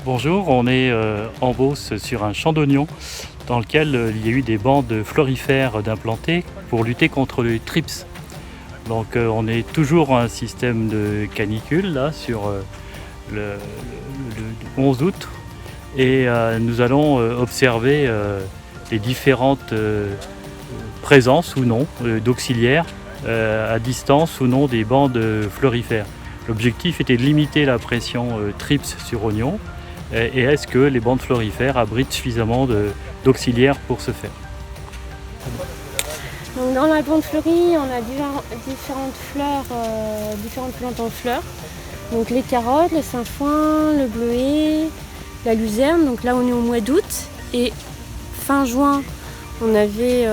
Bonjour, on est en Beauce sur un champ d'oignons dans lequel il y a eu des bandes florifères d'implantées pour lutter contre le trips. Donc on est toujours un système de canicule là sur le 11 août et nous allons observer les différentes présences ou non d'auxiliaires à distance ou non des bandes florifères. L'objectif était de limiter la pression trips sur oignon. Et est-ce que les bandes florifères abritent suffisamment d'auxiliaires pour ce faire? Donc dans la bande fleurie, on a différentes fleurs, différentes plantes en fleurs. Donc les carottes, le sainfoin, le bleuet, la luzerne. Donc là on est au mois d'août et fin juin on avait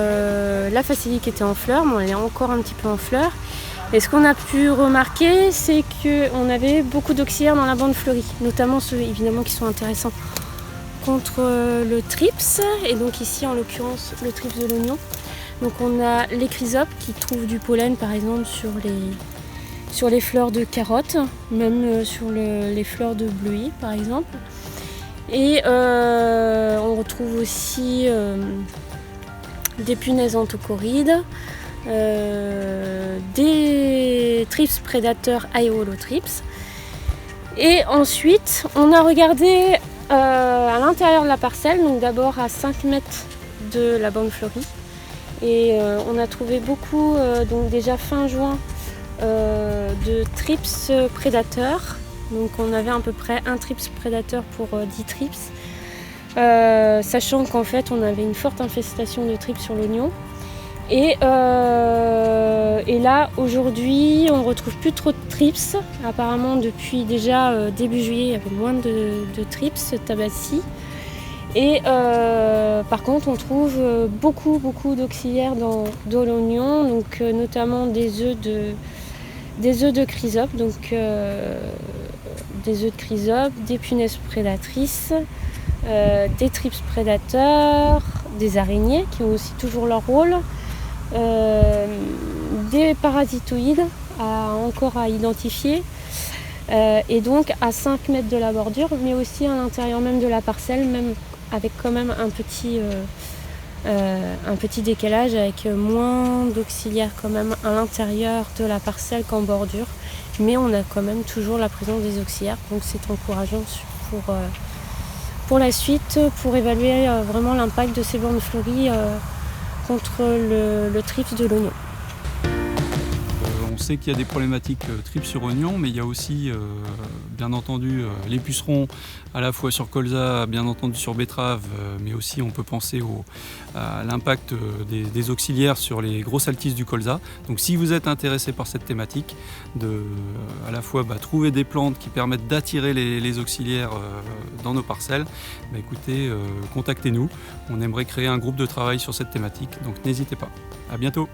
la facélie qui était en fleurs, mais elle est encore un petit peu en fleurs. Et ce qu'on a pu remarquer, c'est qu'on avait beaucoup d'auxiliaires dans la bande fleurie, notamment ceux évidemment qui sont intéressants contre le trips, et donc ici en l'occurrence le trips de l'oignon. Donc on a les chrysopes qui trouvent du pollen par exemple sur les fleurs de carottes, même sur les fleurs de bleuet par exemple. Et on retrouve aussi des punaises anthocorides, des trips prédateurs aéolotrips. Et ensuite on a regardé à l'intérieur de la parcelle, donc d'abord à 5 mètres de la bande fleurie, et on a trouvé beaucoup, donc déjà fin juin, de trips prédateurs. Donc on avait à peu près un trips prédateur pour 10 trips, sachant qu'en fait on avait une forte infestation de trips sur l'oignon. Et là aujourd'hui on retrouve plus trop de trips. Apparemment depuis déjà début juillet il y avait moins de trips tabaci. Et par contre on trouve beaucoup d'auxiliaires dans l'oignon, donc notamment des œufs de chrysope, donc des œufs de chrysope, des punaises prédatrices, des trips prédateurs, des araignées qui ont aussi toujours leur rôle. Des parasitoïdes encore à identifier, et donc à 5 mètres de la bordure, mais aussi à l'intérieur même de la parcelle, même avec quand même un petit décalage, avec moins d'auxiliaires quand même à l'intérieur de la parcelle qu'en bordure, mais on a quand même toujours la présence des auxiliaires, donc c'est encourageant pour la suite, pour évaluer vraiment l'impact de ces bandes fleuries contre le trips de l'oignon. On sait qu'il y a des problématiques trips sur oignon, mais il y a aussi bien entendu les pucerons à la fois sur colza, bien entendu sur betterave, mais aussi on peut penser à l'impact des auxiliaires sur les grosses altices du colza. Donc si vous êtes intéressé par cette thématique, à la fois trouver des plantes qui permettent d'attirer les auxiliaires dans nos parcelles, écoutez, contactez-nous. On aimerait créer un groupe de travail sur cette thématique, donc n'hésitez pas. À bientôt.